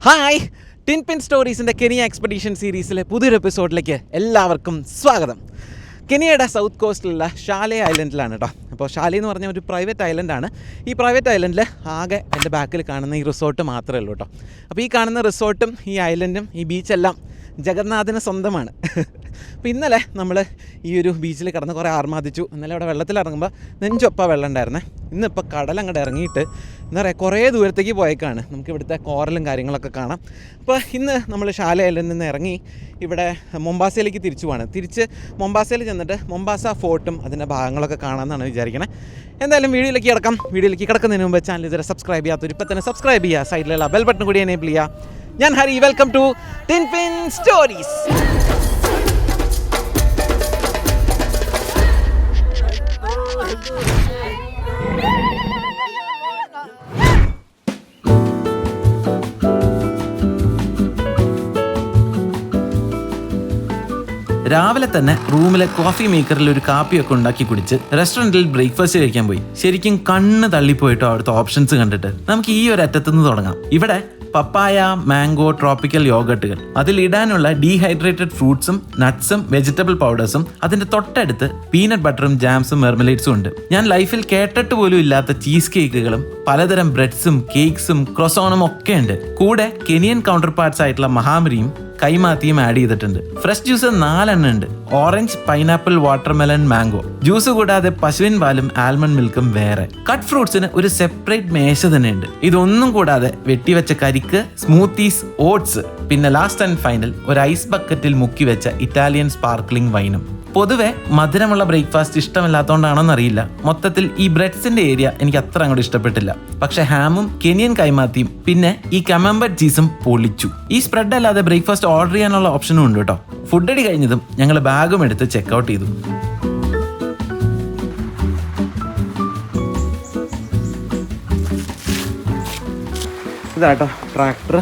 Hi, tin പിൻ സ്റ്റോറീസിൻ്റെ Kenya expedition സീരീസിലെ പുതിയൊരു എപ്പിസോഡിലേക്ക് എല്ലാവർക്കും സ്വാഗതം. കെനിയയുടെ സൗത്ത് കോസ്റ്റിലുള്ള ഷാലെ ഐലൻഡിലാണ് കേട്ടോ. അപ്പോൾ ഷാലെ എന്ന് പറഞ്ഞ ഒരു പ്രൈവറ്റ് ഐലൻഡാണ്. ഈ പ്രൈവറ്റ് ഐലൻഡിൽ ആകെ എൻ്റെ ബാക്കിൽ കാണുന്ന ഈ റിസോർട്ട് മാത്രമേ ഉള്ളൂ കേട്ടോ. അപ്പോൾ ഈ കാണുന്ന റിസോർട്ടും ഈ ഐലൻഡും ഈ ബീച്ചെല്ലാം ജഗന്നാഥിന് സ്വന്തമാണ്. അപ്പോൾ ഇന്നലെ നമ്മൾ ഈ ഒരു ബീച്ചിൽ കിടന്ന് കുറേ ആർമാദിച്ചു. ഇന്നലെ അവിടെ വെള്ളത്തിലിറങ്ങുമ്പോൾ നെഞ്ചൊപ്പ വെള്ളം ഉണ്ടായിരുന്നേ. ഇന്നിപ്പോൾ കടലങ്ങോട്ട് ഇറങ്ങിയിട്ട് എന്താ പറയുക, കുറേ ദൂരത്തേക്ക് പോയേക്കാണ്. നമുക്ക് ഇവിടുത്തെ കോറലും കാര്യങ്ങളൊക്കെ കാണാം. അപ്പോൾ ഇന്ന് നമ്മൾ ഷാലെ ഐലൻഡിൽ നിന്ന് ഇറങ്ങി ഇവിടെ മൊംബാസയിലേക്ക് തിരിച്ചു പോവാണ്. തിരിച്ച് മൊംബാസയിൽ ചെന്നിട്ട് മൊംബാസ ഫോർട്ടും അതിൻ്റെ ഭാഗങ്ങളൊക്കെ കാണാമെന്നാണ് വിചാരിക്കണേ. എന്തായാലും വീഡിയോയിലേക്ക് കിടക്കാം. വീഡിയോയിലേക്ക് കിടക്കുന്നതിന് മുമ്പ് ചാനൽ ഇതുവരെ സബ്സ്ക്രൈബ് ചെയ്യാത്തൊരു ഇപ്പം തന്നെ സബ്സ്ക്രൈബ് ചെയ്യുക. സൈഡിലുള്ള ബെൽ ബട്ടൺ കൂടി എനേബിൾ ചെയ്യുക. ഞാൻ Hari, welcome to tin pin stories. രാവിലെ തന്നെ റൂമിലെ കോഫി മേക്കറിൽ ഒരു കാപ്പിയൊക്കെ ഉണ്ടാക്കി കുടിച്ച് റെസ്റ്റോറൻറ്റിൽ ബ്രേക്ക്ഫാസ്റ്റ് കഴിക്കാൻ പോയി. ശരിക്കും കണ്ണ് തള്ളിപ്പോയിട്ടോ അവിടുത്തെ ഓപ്ഷൻസ് കണ്ടിട്ട്. നമുക്ക് ഈ ഒരു അറ്റത്തുനിന്ന് തുടങ്ങാം. ഇവിടെ പപ്പായ, മാംഗോ, ട്രോപ്പിക്കൽ യോഗട്ടുകൾ, അതിലിടാനുള്ള ഡീഹൈഡ്രേറ്റഡ് ഫ്രൂട്ട്സും നട്ട്സും വെജിറ്റബിൾ പൗഡേഴ്സും, അതിന്റെ തൊട്ടടുത്ത് പീനട്ട് ബട്ടറും ജാംസും മെർമലേറ്റ്സും ഉണ്ട്. ഞാൻ ലൈഫിൽ കേട്ടിട്ട് പോലും ഇല്ലാത്ത ചീസ് കേക്കുകളും പലതരം ബ്രെഡ്സും കേക്ക്സും ക്രൊസോണും ഒക്കെ ഉണ്ട്. കൂടെ കെനിയൻ കൗണ്ടർ പാർട്സ് ആയിട്ടുള്ള മഹാമരിയും കൈമാത്തിയും ആഡ് ചെയ്തിട്ടുണ്ട്. ഫ്രഷ് ജ്യൂസ് 4 എണ്ണം ഉണ്ട്. Orange, pineapple, watermelon, mango. Juice കൂടാതെ പശുവിൻ പാലും ആൽമണ്ട് മിൽക്കും വേറെ. കട്ട് ഫ്രൂട്ട്സിന് ഒരു സെപ്പറേറ്റ് മേശ തന്നെ ഉണ്ട്. ഇതൊന്നും കൂടാതെ വെട്ടിവെച്ച കരിക്ക്, സ്മൂത്തീസ്, ഓട്സ്, പിന്നെ ലാസ്റ്റ് ആൻഡ് ഫൈനൽ ഒരു ഐസ് ബക്കറ്റിൽ മുക്കി വെച്ച ഇറ്റാലിയൻ സ്പാർക്ലിംഗ് വൈനും. പൊതുവെ മധുരമുള്ള ബ്രേക്ക്ഫാസ്റ്റ് ഇഷ്ടമല്ലാത്തതുകൊണ്ടാണോന്നറിയില്ല, മൊത്തത്തിൽ ഈ ബ്രെഡ്സിന്റെ ഏരിയ എനിക്ക് അത്ര അങ്ങോട്ട് ഇഷ്ടപ്പെട്ടില്ല. പക്ഷെ ഹാമും കെനിയൻ കൈമാത്തിയും പിന്നെ ഈ കമംബർട്ട് ചീസും പൊളിച്ചു. ഈ സ്പ്രെഡ് അല്ലാതെ ബ്രേക്ക്ഫാസ്റ്റ് ഓർഡർ ചെയ്യാനുള്ള ഓപ്ഷനും ഉണ്ട് കേട്ടോ. ഫുഡ് അടി കഴിഞ്ഞതും ഞങ്ങൾ ബാഗും എടുത്ത് ചെക്കൗട്ട് ചെയ്തു. ഇതാട്ടോ ട്രാക്ടർ.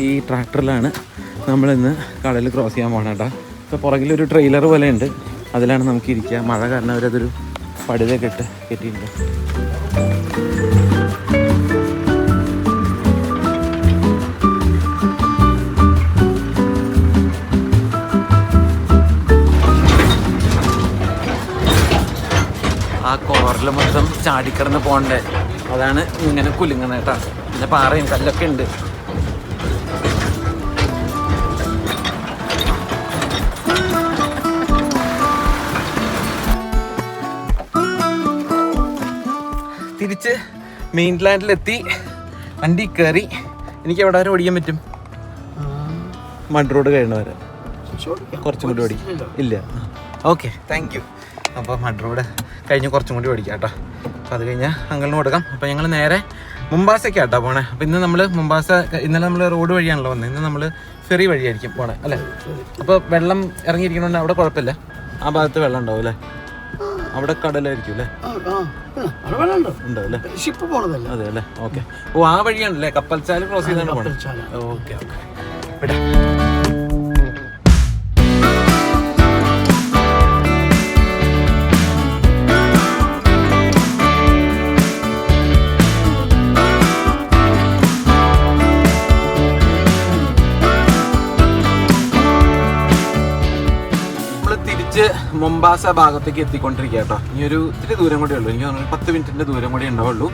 ഈ ട്രാക്ടറിലാണ് നമ്മളിന്ന് കടൽ ക്രോസ് ചെയ്യാൻ പോകണം കേട്ടോ. ഇപ്പോൾ പുറകിലൊരു ട്രെയിലർ പോലെ ഉണ്ട്, അതിലാണ് നമുക്ക് ഇരിക്കുക. മഴ കാരണം അവരതൊരു പടുതൊക്കെ ഇട്ട് കെട്ടിയിട്ടുണ്ട്. ആ കോറിൽ മൊത്തം ചാടിക്കിടന്ന് പോകണ്ടേ, അതാണ് ഇങ്ങനെ കുലുങ്ങുന്നത് കേട്ടോ. പിന്നെ പാറയും കല്ലൊക്കെ ഉണ്ട്. തിരിച്ച് മെയിൻലാൻഡിലെത്തി, വണ്ടി കയറി. എനിക്ക് എവിടെ വരെ ഓടിക്കാൻ പറ്റും? മഡ് റോഡ് കഴിഞ്ഞ വരെ കുറച്ചും കൂടി ഓടിക്കും. ഇല്ല, ഓക്കെ, താങ്ക് യു. അപ്പോൾ മഡ് റോഡ് കഴിഞ്ഞ് കുറച്ചും കൂടി ഓടിക്കാം കേട്ടോ. അപ്പോൾ അത് കഴിഞ്ഞാൽ അങ്കിളിന് കൊടുക്കാം. അപ്പോൾ ഞങ്ങൾ നേരെ മുംബാസയ്ക്കാണ് കേട്ടോ പോണേ. അപ്പോൾ ഇന്ന് നമ്മൾ മുംബാസ, ഇന്നലെ നമ്മൾ റോഡ് വഴിയാണല്ലോ വന്നത്, ഇന്ന് നമ്മൾ ഫെറി വഴിയായിരിക്കും പോണേ അല്ലേ. അപ്പോൾ വെള്ളം ഇറങ്ങിയിരിക്കണോണ്ട് അവിടെ കുഴപ്പമില്ല. ആ ഭാഗത്ത് വെള്ളം ഉണ്ടാവും അല്ലേ, അവിടെ കടലായിരിക്കും അല്ലേ? ഉണ്ടാവും ഷിപ്പ് പോണതല്ലേ? അതെ അല്ലേ, ഓക്കെ. ഓ, ആ വഴിയാണല്ലേ കപ്പൽച്ചാല് ക്രോസ് ചെയ്താണ് പോണത്. Okay okay. ഇവിടെ മൊംബാസ ഭാഗത്തേക്ക് എത്തിക്കൊണ്ടിരിക്കുക കേട്ടോ. ഇനി ഒരു ഇത്തിരി ദൂരം കൂടെ ഉള്ളൂ. എനിക്ക് തോന്നുന്നു 10 മിനിറ്റിന്റെ ദൂരം കൂടി ഉണ്ടാവുള്ളൂ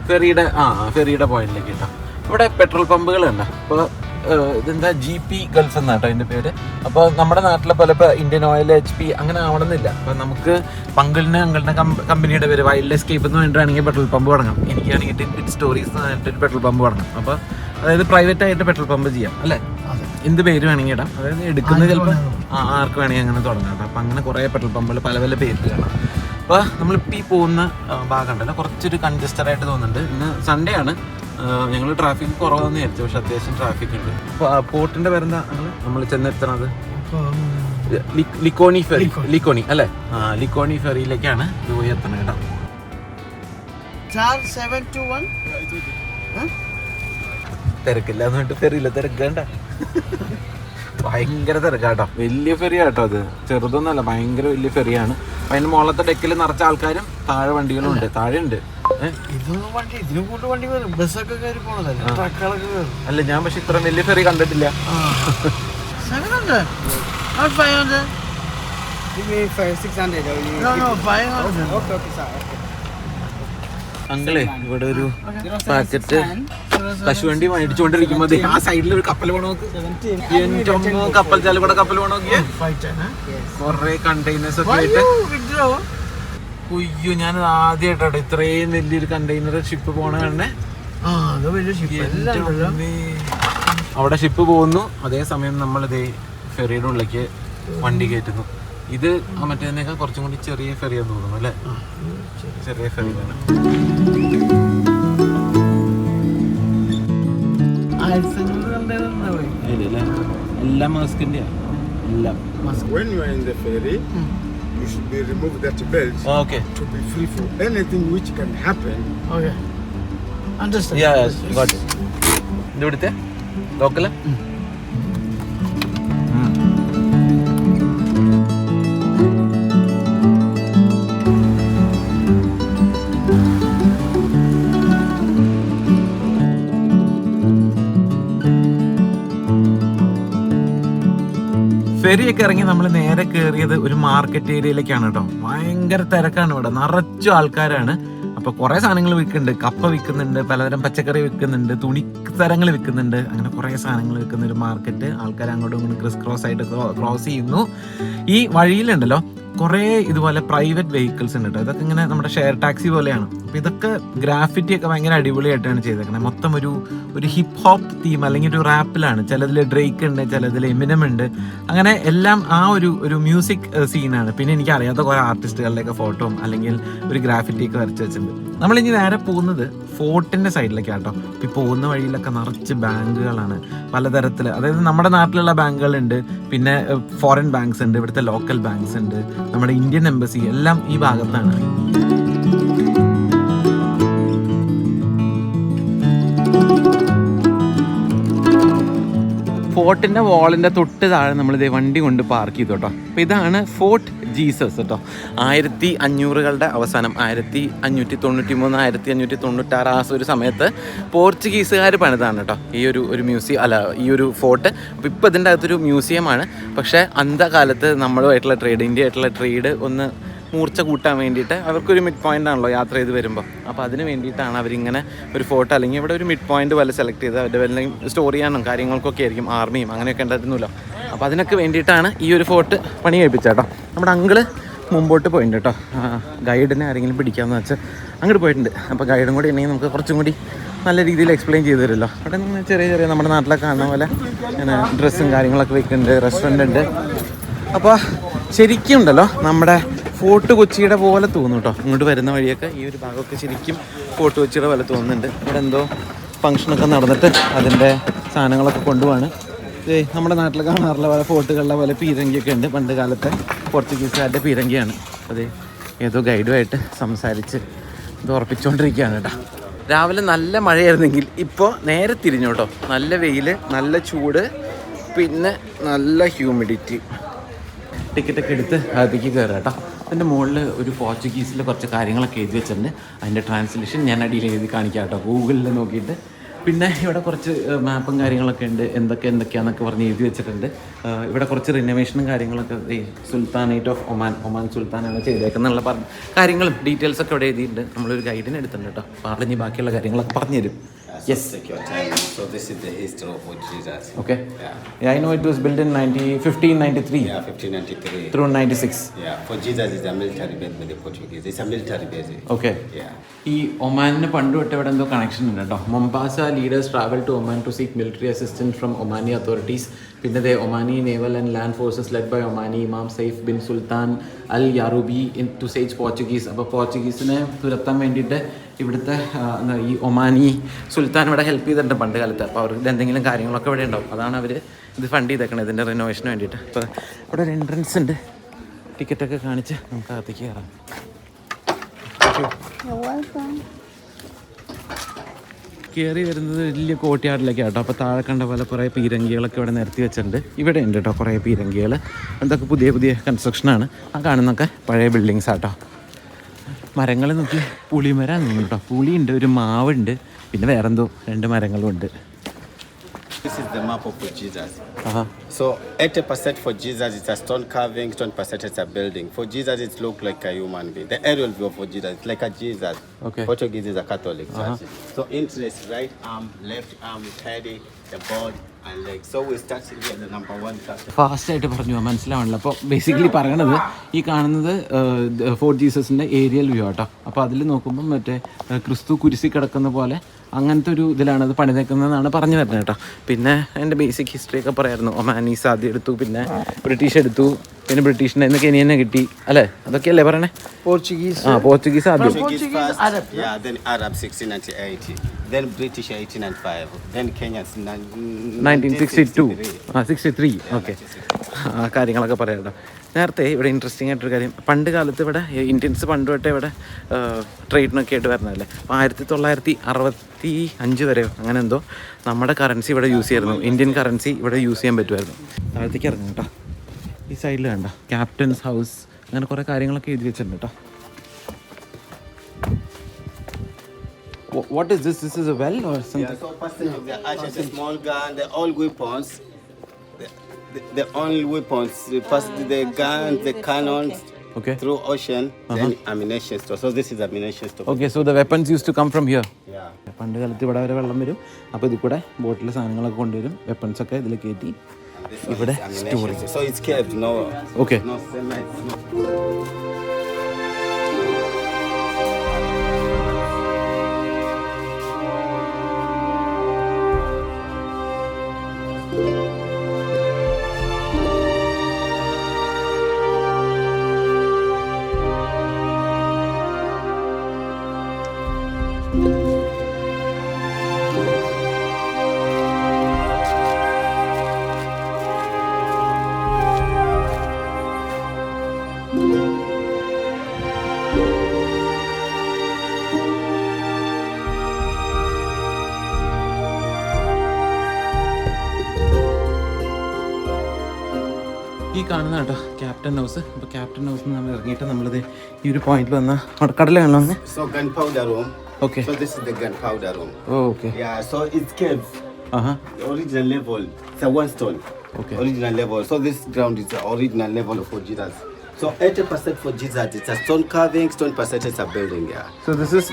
ഫെറിയുടെ പോയിന്റിലേക്ക് കേട്ടോ. ഇവിടെ പെട്രോൾ പമ്പുകളുണ്ട്. അപ്പോൾ ഇതെന്താ GP ഗൾഫ് എന്നാട്ടോ അതിൻ്റെ പേര്. അപ്പോൾ നമ്മുടെ നാട്ടിലെ പോലെ ഇപ്പോൾ ഇന്ത്യൻ ഓയിൽ, HP അങ്ങനെ ആവണമെന്നില്ല. അപ്പോൾ നമുക്ക് അങ്കിളുടെ കമ്പനിയുടെ പേര് വൈൽഡ് എസ്കേപ്പ് എന്ന് വേണ്ടിയിട്ടാണെങ്കിൽ പെട്രോൾ പമ്പ് തുടങ്ങാം. എനിക്കാണെങ്കിൽ ടിൻ പിൻ സ്റ്റോറീസ് എന്ന് പറഞ്ഞിട്ടൊരു പെട്രോൾ പമ്പ് തുടങ്ങാം. അപ്പോൾ അതായത് പ്രൈവറ്റ് ആയിട്ട് പെട്രോൾ പമ്പ് ചെയ്യാം അല്ലേ, എന്ത് പേര് വേണമെങ്കിൽ ഇടാം. അതായത് എടുക്കുന്നത് ചിലപ്പോൾ ആർക്ക് വേണമെങ്കിൽ അങ്ങനെ തുടങ്ങാം കേട്ടോ. അപ്പോൾ അങ്ങനെ കുറേ പെട്രോൾ പമ്പുകൾ പല പല പേര് കാണാം. അപ്പോൾ നമ്മളിപ്പോൾ ഈ പോകുന്ന ഭാഗം ഉണ്ടല്ലോ, കുറച്ചൊരു കൺജസ്റ്റഡ് ആയിട്ട് തോന്നുന്നുണ്ട്. ഇന്ന് സൺഡേ ആണ്. ഞങ്ങൾ ട്രാഫിക് കുറവാണെന്ന് വിചാരിച്ചു, പക്ഷെ അത്യാവശ്യം ട്രാഫിക് ഉണ്ട്. അപ്പോൾ പോർട്ടിൻ്റെ പേരെന്താ നമ്മൾ ചെന്നെത്തണത്? ലിക്കോണി ഫെറി. ലിക്കോണി അല്ലേ? ലിക്കോണി ഫെറിയിലേക്കാണ് പോയി എത്തണം കേട്ടോ. തിരക്കില്ല എന്ന് പറഞ്ഞിട്ട് ഫെറിയില്ല, തിരക്കേണ്ട. ഭയങ്കര തിരക്കാട്ടോ. വലിയ ഫെറിയാട്ടോ അത്, ചെറുതൊന്നുമല്ല, ഭയങ്കര വലിയ ഫെറിയാണ്. അതിന് മുകളത്തെ ഡെക്കിൽ നിറച്ച ആൾക്കാരും താഴെ വണ്ടികളും ഉണ്ട്. താഴെ ഉണ്ട്. അല്ല, ഞാൻ പക്ഷെ ഇത്ര വലിയ ഫെറി കണ്ടിട്ടില്ല. അങ്കിളെ ഇവിടെ ഒരു പാക്കറ്റ് കശുവണ്ടി മേടിച്ചുകൊണ്ടിരിക്കുമ്പോ ആ സൈഡിൽ ഒരു കപ്പൽ വേണോ നോക്ക്. കപ്പൽ ചാലക്കുട കപ്പൽ വേണോ നോക്കിയേ. കൊറേ കണ്ടെയ്നേഴ്സ് ഒക്കെ ആയിട്ട്. ഉയ്യോ, ഞാനത് ആദ്യമായിട്ടോ ഇത്രയും വലിയൊരു കണ്ടെയ്നർ ഷിപ്പ് പോണ കാണേ. അവിടെ ഷിപ്പ് പോകുന്നു, അതേസമയം നമ്മളിതേ ഫെറിയുടെ ഉള്ളിലേക്ക് വണ്ടി കയറ്റുന്നു. ഇത് മറ്റേതിനേക്കാൾ കുറച്ചും കൂടി ചെറിയ ഫെറിയാന്ന് തോന്നുന്നു അല്ലേ? ചെറിയ ഫെറി വേണം. എല്ലാം മാസ്കിന്റെ എല്ലാം. When you are in the ferry, you should be remove that belt. Okay. To be free for anything which can happen. Okay. Understand? Yeah, yes, got it. ഇത് ഇവിടുത്തെ ലോക്കല്. ഫെറിയൊക്കെ ഇറങ്ങി നമ്മൾ നേരെ കയറിയത് ഒരു മാർക്കറ്റ് ഏരിയയിലേക്കാണ് കേട്ടോ. ഭയങ്കര തിരക്കാണ് ഇവിടെ, നിറച്ചു ആൾക്കാരാണ്. അപ്പൊ കുറെ സാധനങ്ങൾ വിൽക്കുന്നുണ്ട്. കപ്പ വിൽക്കുന്നുണ്ട്, പലതരം പച്ചക്കറി വിൽക്കുന്നുണ്ട്, തുണി തരങ്ങൾ വിൽക്കുന്നുണ്ട്. അങ്ങനെ കുറെ സാധനങ്ങൾ വിൽക്കുന്ന ഒരു മാർക്കറ്റ്. ആൾക്കാർ അങ്ങോട്ടും ഇങ്ങോട്ടും ക്രിസ് ക്രോസ് ആയിട്ട് ക്രോസ് ചെയ്യുന്നു. ഈ വഴിയിലുണ്ടല്ലോ കുറേ ഇതുപോലെ പ്രൈവറ്റ് വെഹിക്കിൾസ് ഉണ്ട് കേട്ടോ. ഇതൊക്കെ ഇങ്ങനെ നമ്മുടെ ഷെയർ ടാക്സി പോലെയാണ്. അപ്പോൾ ഇതൊക്കെ ഗ്രാഫിറ്റി ഒക്കെ ഭയങ്കര അടിപൊളിയായിട്ടാണ് ചെയ്തേക്കുന്നത്. മൊത്തം ഒരു ഹിപ്പ് ഹോപ്പ് തീം അല്ലെങ്കിൽ ഒരു റാപ്പിലാണ്. ചിലതിൽ ഡ്രേക്ക് ഉണ്ട്, ചിലതിൽ എമിനം ഉണ്ട്. അങ്ങനെ എല്ലാം ആ ഒരു മ്യൂസിക് സീനാണ്. പിന്നെ എനിക്ക് അറിയാത്ത കുറേ ആർട്ടിസ്റ്റുകളുടെയൊക്കെ ഫോട്ടോയും അല്ലെങ്കിൽ ഒരു ഗ്രാഫിറ്റിയൊക്കെ വരച്ച് വെച്ചിട്ടുണ്ട്. നമ്മളിനി നേരെ പോകുന്നത് ഫോർട്ടിൻ്റെ സൈഡിലേക്കാണ് കേട്ടോ. ഇപ്പോൾ പോകുന്ന വഴിയിലൊക്കെ നിറച്ച് ബാങ്കുകളാണ് പലതരത്തിൽ. അതായത് നമ്മുടെ നാട്ടിലുള്ള ബാങ്കുകളുണ്ട്, പിന്നെ ഫോറിൻ ബാങ്ക്സ് ഉണ്ട്, ഇവിടുത്തെ ലോക്കൽ ബാങ്ക്സ് ഉണ്ട്, നമ്മുടെ ഇന്ത്യൻ എംബസി എല്ലാം ഈ ഭാഗത്താണ്. ഫോർട്ടിൻ്റെ വാളിൻ്റെ തൊട്ട് താഴെ നമ്മളിത് വണ്ടി കൊണ്ട് പാർക്ക് ചെയ്തു കേട്ടോ. അപ്പോൾ ഇതാണ് ഫോർട്ട് ജീസസ് കേട്ടോ. 1500കളുടെ അവസാനം 1593 1596 ആ ഒരു സമയത്ത് പോർച്ചുഗീസുകാർ പണിതാണ് കേട്ടോ ഈ ഒരു മ്യൂസിയം, അല്ല ഈ ഒരു ഫോർട്ട്. അപ്പോൾ ഇപ്പോൾ ഇതിൻ്റെ അകത്തൊരു മ്യൂസിയമാണ്. പക്ഷേ അന്തകാലത്ത് നമ്മളുമായിട്ടുള്ള ഇന്ത്യയായിട്ടുള്ള ട്രേഡ് ഒന്ന് മൂർച്ച കൂട്ടാൻ വേണ്ടിയിട്ട് അവർക്കൊരു മിഡ് പോയിൻ്റ് ആണല്ലോ യാത്ര ചെയ്ത് വരുമ്പോൾ. അപ്പോൾ അതിന് വേണ്ടിയിട്ടാണ് അവരിങ്ങനെ ഒരു ഫോട്ടോ അല്ലെങ്കിൽ ഇവിടെ ഒരു മിഡ് പോയിൻ്റ് പോലെ സെലക്ട് ചെയ്ത് അവരുടെ വല്ല സ്റ്റോർ ചെയ്യാനും കാര്യങ്ങൾക്കൊക്കെ ആയിരിക്കും, ആർമിയും അങ്ങനെയൊക്കെ ഉണ്ടായിരുന്നല്ലോ. അപ്പോൾ അതിനൊക്കെ വേണ്ടിയിട്ടാണ് ഈ ഒരു ഫോർട്ട് പണി കഴിപ്പിച്ചത് കേട്ടോ. നമ്മുടെ അങ്കിള് മുമ്പോട്ട് പോയിട്ടുണ്ട് കേട്ടോ. ഗൈഡിനെ ആരെങ്കിലും പിടിക്കാമെന്ന് വെച്ചാൽ അങ്ങോട്ട് പോയിട്ടുണ്ട്. അപ്പോൾ ഗൈഡും കൂടി ഉണ്ടെങ്കിൽ നമുക്ക് കുറച്ചും കൂടി നല്ല രീതിയിൽ എക്സ്പ്ലെയിൻ ചെയ്ത് തരുമല്ലോ. അവിടെ നിന്ന് ചെറിയ നമ്മുടെ നാട്ടിലൊക്കെ കാണുന്ന പോലെ ഇങ്ങനെ ഡ്രസ്സും കാര്യങ്ങളൊക്കെ വെക്കുന്നുണ്ട്, റെസ്റ്റോറൻ്റ് ഉണ്ട്. അപ്പോൾ ശരിക്കും ഉണ്ടല്ലോ നമ്മുടെ ഫോർട്ട് കൊച്ചിയുടെ പോലെ തോന്നും കേട്ടോ. ഇങ്ങോട്ട് വരുന്ന വഴിയൊക്കെ ഈ ഒരു ഭാഗമൊക്കെ ശരിക്കും ഫോർട്ട് കൊച്ചിയുടെ പോലെ തോന്നുന്നുണ്ട്. ഇവിടെ എന്തോ ഫംഗ്ഷനൊക്കെ നടന്നിട്ട് അതിൻ്റെ സാധനങ്ങളൊക്കെ കൊണ്ടുപോവാണ്. നമ്മുടെ നാട്ടിൽ കാണാറുള്ള പോലെ ഫോർട്ടുകളിലെ പോലെ പീരങ്കിയൊക്കെ ഉണ്ട്. പണ്ട് കാലത്തെ പോർച്ചുഗീസുകാരുടെ പീരങ്കിയാണ്. അത് ഏതോ ഗൈഡുമായിട്ട് സംസാരിച്ച് ഇത് ഉറപ്പിച്ചുകൊണ്ടിരിക്കുകയാണ് കേട്ടോ. രാവിലെ നല്ല മഴയായിരുന്നെങ്കിൽ ഇപ്പോൾ നേരെ തിരിഞ്ഞു കേട്ടോ. നല്ല വെയിൽ, നല്ല ചൂട്, പിന്നെ നല്ല ഹ്യൂമിഡിറ്റി. ടിക്കറ്റൊക്കെ എടുത്ത് അകത്തേക്ക് കയറുക കേട്ടോ. അതിൻ്റെ മുകളിൽ ഒരു പോർച്ചുഗീസിൽ കുറച്ച് കാര്യങ്ങളൊക്കെ എഴുതി വെച്ചിട്ടുണ്ട്. അതിൻ്റെ ട്രാൻസ്ലേഷൻ ഞാൻ അടിയിൽ എഴുതി കാണിക്കാം കേട്ടോ, ഗൂഗിളിൽ നോക്കിയിട്ട്. പിന്നെ ഇവിടെ കുറച്ച് മാപ്പും കാര്യങ്ങളൊക്കെ ഉണ്ട്, എന്തൊക്കെയാണെന്നൊക്കെ പറഞ്ഞ് എഴുതി വെച്ചിട്ടുണ്ട്. ഇവിടെ കുറച്ച് റിനോവേഷനും കാര്യങ്ങളൊക്കെ സുൽത്താനേറ്റ് ഓഫ് ഒമാൻ സുൽത്താനാണ് ചെയ്തേക്കുന്നുള്ള കാര്യങ്ങളും ഡീറ്റെയിൽസൊക്കെ ഇവിടെ എഴുതിയിട്ടുണ്ട്. നമ്മളൊരു ഗൈഡിനെ എടുത്തിട്ടുണ്ട് കേട്ടോ. അപ്പോൾ ആളിഞ്ഞ് ബാക്കിയുള്ള കാര്യങ്ങളൊക്കെ പറഞ്ഞു തരും. Yes. Take your time. So this is the history of Fort Jesus. Okay. Yeah, I know it was built in 1593. Yeah, 1593. Through 96. Yeah, Fort Jesus is a military base with the Portuguese. It's a military base. Okay. Yeah. ഈ ഒമാനിന് പണ്ട് തൊട്ട് ഇവിടെ എന്തോ connection ഉണ്ട് കേട്ടോ. Mombasa leaders travel to Oman to seek military assistance from Omani authorities. പിന്നെ the Omani naval and land forces led by Omani imam Saif bin Sultan al Yaarubi into siege Portuguese. അപ്പോൾ പോർച്ചുഗീസിനെ തുരത്താൻ വേണ്ടിയിട്ട് ഇവിടുത്തെ ഈ Omani സുൽത്താൻ ഇവിടെ help ചെയ്തിട്ടുണ്ട് പണ്ട് കാലത്ത്. അപ്പോൾ അവരുടെ എന്തെങ്കിലും കാര്യങ്ങളൊക്കെ ഇവിടെ ഉണ്ടാവും. അതാണ് അവർ ഇത് ഫണ്ട് ചെയ്തേക്കണത് ഇതിൻ്റെ റിനോവേഷന് വേണ്ടിയിട്ട്. അപ്പോൾ ഇവിടെ ഒരു എൻട്രൻസ് ഉണ്ട്. ടിക്കറ്റൊക്കെ കാണിച്ച് നമുക്ക് അകത്തേക്ക് കയറാം. കയറി വരുന്നത് വലിയ കോട്ടയാടിലൊക്കെ ആട്ടോ. അപ്പോൾ താഴെ കണ്ട പോലെ കുറേ പീരങ്കികളൊക്കെ ഇവിടെ നിരത്തി വെച്ചിട്ടുണ്ട്. ഇവിടെ ഉണ്ട് കേട്ടോ കുറേ പീരങ്കികൾ. അതൊക്കെ പുതിയ പുതിയ കൺസ്ട്രക്ഷനാണ്. ആ കാണുന്നൊക്കെ പഴയ ബിൽഡിങ്സ് ആട്ടോ. മരങ്ങൾ നോക്കി പുളിമരം തോന്നുന്നു കേട്ടോ. പുളിയുണ്ട്, ഒരു മാവുണ്ട്, പിന്നെ വേറെന്തോ 2 മരങ്ങളും ഉണ്ട്. This is the map of Jesus. So 80% for Jesus is a stone carving, 20% is a building. For Jesus, it looks like a human being. The aerial view for Jesus, it's like a Jesus. Okay. Portuguese is a Catholic church. So interest, right arm, left arm is heady, the body and legs. So we start here at the number 1 church. ഫാസ്റ്റായിട്ട് പറഞ്ഞു മനസ്സിലാവണല്ലോ. അപ്പോൾ basically പറയണത് ഈ കാണുന്നത് fort ജീസസിൻ്റെ aerial view ആട്ടോ. അപ്പോൾ അതിൽ നോക്കുമ്പോൾ മറ്റേ ക്രിസ്തു കുരിശി കിടക്കുന്ന പോലെ അങ്ങനത്തെ ഒരു ഇതിലാണ് അത് പണിതേക്കുന്നതെന്നാണ് പറഞ്ഞു വരുന്നത് കേട്ടോ. പിന്നെ എൻ്റെ ബേസിക് ഹിസ്റ്ററി ഒക്കെ പറയായിരുന്നു. ഒമാനീസ് ആദ്യം എടുത്തു, പിന്നെ ബ്രിട്ടീഷ് എടുത്തു, പിന്നെ ബ്രിട്ടീഷിൻ്റെ നിന്ന് കെനിയനെ കിട്ടി അല്ലേ, അതൊക്കെയല്ലേ പറയണേ? Portuguese. പോർച്ചുഗീസ് ആദ്യം. Portuguese first, Arab. yeah, then Arab 1680, then British 1895, then Kenya 1962 63. Okay, ആ കാര്യങ്ങളൊക്കെ പറയാം കേട്ടോ. നേരത്തെ ഇവിടെ ഇൻട്രസ്റ്റിംഗ് ആയിട്ടൊരു കാര്യം, പണ്ട് കാലത്ത് ഇവിടെ ഇന്ത്യൻസ് പണ്ട് തൊട്ടേ ഇവിടെ ട്രേഡിനൊക്കെ ആയിട്ട് വരുന്നതല്ലേ. അപ്പോൾ 1965 വരെയോ അങ്ങനെ എന്തോ നമ്മുടെ കറൻസി ഇവിടെ യൂസ് ചെയ്യായിരുന്നു. ഇന്ത്യൻ കറൻസി ഇവിടെ യൂസ് ചെയ്യാൻ പറ്റുമായിരുന്നു. താഴത്തേക്ക് ഇറങ്ങും കേട്ടോ. ഈ സൈഡിൽ കണ്ട ക്യാപ്റ്റൻസ് ഹൗസ്, അങ്ങനെ കുറേ കാര്യങ്ങളൊക്കെ എഴുതി വെച്ചിട്ടുണ്ട് കേട്ടോ. What is this? This is a well or something? Yeah, so passage of the ashes, the small gun, the all weapons, the only weapons, they pass the guns, the cannons Okay. through ocean, then ammunition store. So this is ammunition store. Okay, so the weapons used to come from here. Yeah. പണ്ട് കാലത്ത് ഇവിടെ വരെ വെള്ളം വരും. അപ്പോൾ ഇതിൽ കൂടെ ബോട്ടിൽ സാധനങ്ങളൊക്കെ കൊണ്ടുവരും, വെപ്പൺസ് ഒക്കെ ഇതിൽ കയറ്റി This one ഇവിടെ is ammunition store store. So it's kept, no, Okay. no cement, no. ഈ കാണുന്ന കേട്ടോ ക്യാപ്റ്റൻ ഹൗസ്. അപ്പോൾ ക്യാപ്റ്റൻ ഹൗസിൽ നമ്മൾ ഇറങ്ങിയിട്ട് നമ്മളിത് ഈ ഒരു പോയിന്റിൽ വന്ന കടലാണല്ലോ ഒന്ന്. So gunpowder room. Okay. So this is the gunpowder room. Okay. Yeah, so it's caves. Aaha. The original level, it's a 1 stone. Okay. Original level. So this ground is the original level for Jesus. So 80% for Jesus, it's a stone carving, 20% is a building, yeah. So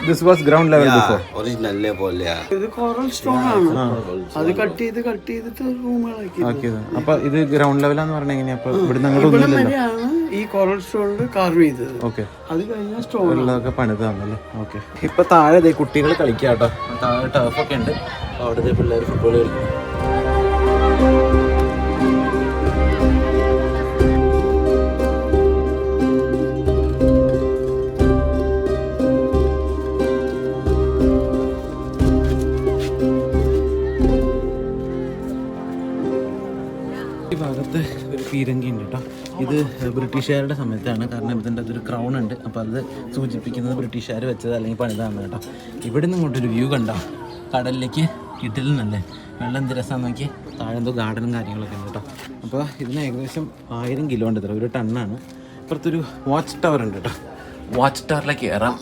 this was ground level before. Yeah, original level, yeah. ഇത് coral stone ആണ്. അത് cut ചെയ്തിട്ട് റൂമുകളാക്കി. Okay. അപ്പോൾ ഇത് ground ലെവലാന്ന് പറഞ്ഞാൽ എങ്ങനെയാ? അപ്പോൾ ഇവിടുന്ന് അങ്ങോട്ട് ഒന്നുമില്ലല്ലോ. ഇവിടെയാണ് ഈ കോറൽ സ്റ്റോണിൽ കാർവ് ചെയ്തത്. ഓക്കെ. അത് കഴിഞ്ഞ സ്റ്റോൺ ഉള്ളതൊക്കെ പണിതാണല്ലേ. ഓക്കെ. ഇപ്പൊ താഴെ ദേ കുട്ടികൾ കളിക്കാം കേട്ടോ. താഴെ ടർഫൊക്കെ ഉണ്ട്. അവിടുത്തെ പിള്ളേർ ഫുട്ബോൾ കളിക്കും. ഈ ഭാഗത്ത് ഒരു പീരങ്കി ഉണ്ട് കേട്ടോ. ഇത് ബ്രിട്ടീഷുകാരുടെ സമയത്താണ്, കാരണം ഇതിൻ്റെ അതൊരു ക്രൗൺ ഉണ്ട്. അപ്പോൾ അത് സൂചിപ്പിക്കുന്നത് ബ്രിട്ടീഷുകാർ വെച്ചത് അല്ലെങ്കിൽ പണിതാണ് കേട്ടോ. ഇവിടെ നിന്ന് ഇങ്ങോട്ടൊരു വ്യൂ കണ്ടോ, കടലിലേക്ക് കിട്ടലിനല്ലേ, വെള്ളം എന്ത് രസമാണെന്ന് നോക്കി. താഴെ എന്തോ ഗാർഡനും കാര്യങ്ങളൊക്കെ ഉണ്ട് കേട്ടോ. അപ്പോൾ ഇതിന് ഏകദേശം 1000 കിലോ ഉണ്ട്, ഇത്ര 1 ടണ്ണാണ്. ഇപ്പുറത്തൊരു വാച്ച് ടവർ ഉണ്ട് കേട്ടോ. വാച്ച് ടവറിലേക്ക് കയറാം.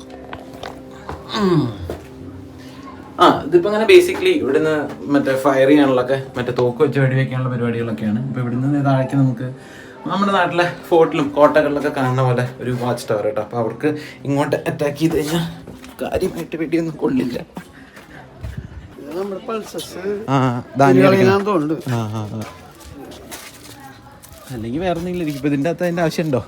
ഇതിപ്പോൾ അങ്ങനെ ബേസിക്കലി ഇവിടുന്ന് മറ്റേ ഫയർ ചെയ്യാനുള്ളൊക്കെ മറ്റേ തോക്ക് വെച്ച് വെടിവെക്കാനുള്ള പരിപാടികളൊക്കെയാണ്. ഇപ്പോൾ ഇവിടുന്ന് താഴേക്ക് നമുക്ക് നമ്മുടെ നാട്ടിലെ ഫോർട്ടിലും കോട്ടകളിലൊക്കെ കാണുന്ന പോലെ ഒരു വാച്ച് ടവർ കേട്ടോ. അപ്പോൾ അവർക്ക് ഇങ്ങോട്ട് അറ്റാക്ക് ചെയ്ത് കഴിഞ്ഞാൽ കാര്യമായിട്ട് വെടിയൊന്നും കൊള്ളില്ല. നമ്മുടെ പൾസസ് ധാന്യം അല്ലെങ്കിൽ വേറെ എന്തെങ്കിലും ഇരിക്കും. ഇപ്പം ഇതിൻ്റെ അകത്ത് അതിൻ്റെ ആവശ്യമുണ്ടോ?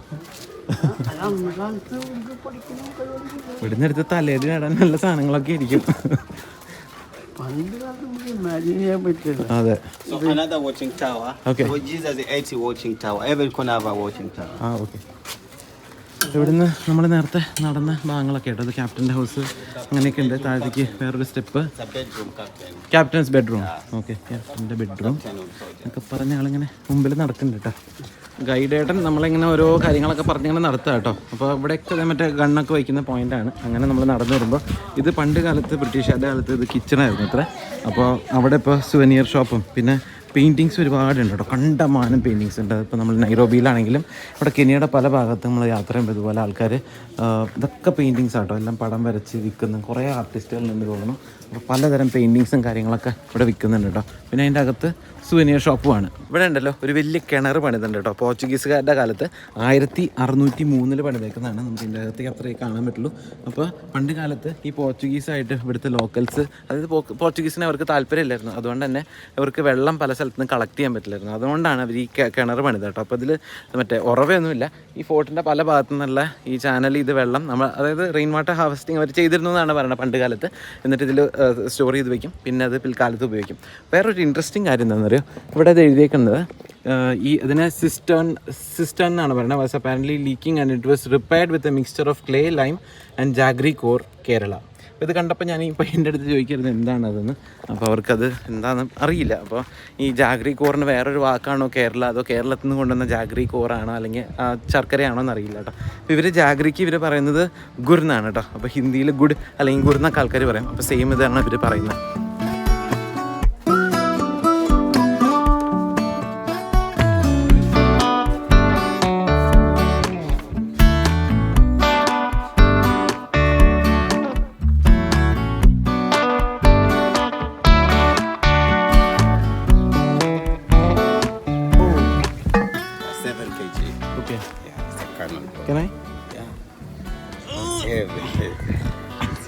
ഇവിടുന്ന് എടുത്ത് തലേരി നടാൻ നല്ല സാധനങ്ങളൊക്കെ ഇരിക്കും. അതെ. So another watching tower. Okay. For Jesus, the 80 watching tower. Every corner have a watching tower. Okay. ഇവിടുന്ന് നമ്മൾ നേരത്തെ നടന്ന ഭാഗങ്ങളൊക്കെ ആയിട്ട് അത് ക്യാപ്റ്റൻ്റെ ഹൗസ് അങ്ങനെയൊക്കെ ഉണ്ട്. താഴത്തേക്ക് വേറൊരു step, It's a bedroom, captain. Captain's bedroom. Okay, ക്യാപ്റ്റൻ്റെ ബെഡ്റൂം എന്നൊക്കെ പറഞ്ഞ ആളിങ്ങനെ മുമ്പിൽ നടക്കുന്നുണ്ട് കേട്ടോ. ഗൈഡേട്ടൻ നമ്മളിങ്ങനെ ഓരോ കാര്യങ്ങളൊക്കെ പറഞ്ഞിങ്ങനെ നടത്തുക കേട്ടോ. അപ്പോൾ ഇവിടെയൊക്കെ മറ്റേ ഗണ്ണൊക്കെ വയ്ക്കുന്ന പോയിൻ്റാണ്. അങ്ങനെ നമ്മൾ നടന്നു വരുമ്പോൾ ഇത് പണ്ട് കാലത്ത് ബ്രിട്ടീഷുകാരുടെ കാലത്ത് ഇത് കിച്ചണായിരുന്നു അത്ര. അപ്പോൾ അവിടെ ഇപ്പോൾ സുവനിയർ ഷോപ്പും പിന്നെ പെയിൻറ്റിങ്സ് ഒരുപാടുണ്ട് കേട്ടോ. കണ്ടമാനം പെയിൻറ്റിങ്സ് ഉണ്ട്. ഇപ്പോൾ നമ്മൾ നൈറോബിയിലാണെങ്കിലും ഇവിടെ കെനിയയുടെ പല ഭാഗത്തും നമ്മൾ യാത്ര ചെയ്യുമ്പോൾ ഇതുപോലെ ആൾക്കാർ ഇതൊക്കെ പെയിൻറ്റിങ്സ് ആട്ടോ. എല്ലാം പടം വരച്ച് വിൽക്കുന്ന കുറേ ആർട്ടിസ്റ്റുകളുണ്ട് തോന്നുന്നു. അപ്പോൾ പലതരം പെയിൻറ്റിങ്സും കാര്യങ്ങളൊക്കെ ഇവിടെ വിൽക്കുന്നുണ്ട് കേട്ടോ. പിന്നെ അതിൻ്റെ അകത്ത് സുവനിയർ ഷോപ്പുമാണ്. ഇവിടെ ഉണ്ടല്ലോ ഒരു വലിയ കിണർ പണിതുണ്ട് കേട്ടോ. പോർച്ചുഗീസുകാരുടെ കാലത്ത് 1603 പണിതേക്കുന്നതാണ്. നമുക്ക് ഇതിൻ്റെ അകത്തേക്ക് അത്രയും കാണാൻ പറ്റുള്ളൂ. അപ്പോൾ പണ്ട് കാലത്ത് ഈ പോർച്ചുഗീസായിട്ട് ഇവിടുത്തെ ലോക്കൽസ്, അതായത് പോർച്ചുഗീസിന് അവർക്ക് താല്പര്യമില്ലായിരുന്നു. അതുകൊണ്ട് തന്നെ അവർക്ക് വെള്ളം പല സ്ഥലത്ത് നിന്ന് കളക്ട് ചെയ്യാൻ പറ്റില്ലായിരുന്നു. അതുകൊണ്ടാണ് അവർ ഈ കിണർ പണിത് കേട്ടോ. അപ്പോൾ ഇതിൽ മറ്റേ ഉറവയൊന്നുമില്ല. ഈ ഫോർട്ടിൻ്റെ പല ഭാഗത്തു നിന്നുള്ള ഈ ചാനൽ ഇത് വെള്ളം നമ്മൾ, അതായത് റെയിൻ വാട്ടർ ഹാർവെസ്റ്റിംഗ് അവർ ചെയ്തിരുന്നു എന്നാണ് പറയുന്നത് പണ്ട് കാലത്ത്. എന്നിട്ട് ഇതിൽ സ്റ്റോർ ചെയ്ത് വയ്ക്കും. പിന്നെ അത് പിൽക്കാലത്ത് ഉപയോഗിക്കും. വേറൊരു ഇൻട്രസ്റ്റിംഗ് കാര്യം എന്താണെന്ന് അറിയോ, ഇവിടെ അത് എഴുതിയേക്കുന്നത് ഇതിനെ സിസ്റ്റേൺ എന്നാണ് പറയുന്നത്. Was apparently leaking and it was repaired with a mixture of clay, lime and jaggery core, Kerala. അപ്പോൾ ഇത് കണ്ടപ്പോൾ ഞാൻ ഈ പയ്യൻ്റെ അടുത്ത് ചോദിക്കരുത് എന്താണതെന്ന്. അപ്പോൾ അവർക്കത് എന്താണെന്ന് അറിയില്ല. അപ്പോൾ ഈ ജാഗ്രി കോറിന് വേറൊരു വാക്കാണോ കേരള, അതോ കേരളത്തിൽ നിന്ന് കൊണ്ടുവന്ന ജാഗ്രി കോറാണോ അല്ലെങ്കിൽ ശർക്കരയാണോ എന്നറിയില്ല കേട്ടോ. അപ്പോൾ ഇവർ ജാഗ്രിക്ക് ഇവർ പറയുന്നത് ഗുർ എന്നാണ് കേട്ടോ. അപ്പോൾ ഹിന്ദിയിൽ ഗുഡ് അല്ലെങ്കിൽ ഗുർ എന്നൊക്കെ ആൾക്കാർ പറയും. അപ്പോൾ സെയിം ഇതാണ് ഇവർ പറയുന്നത്.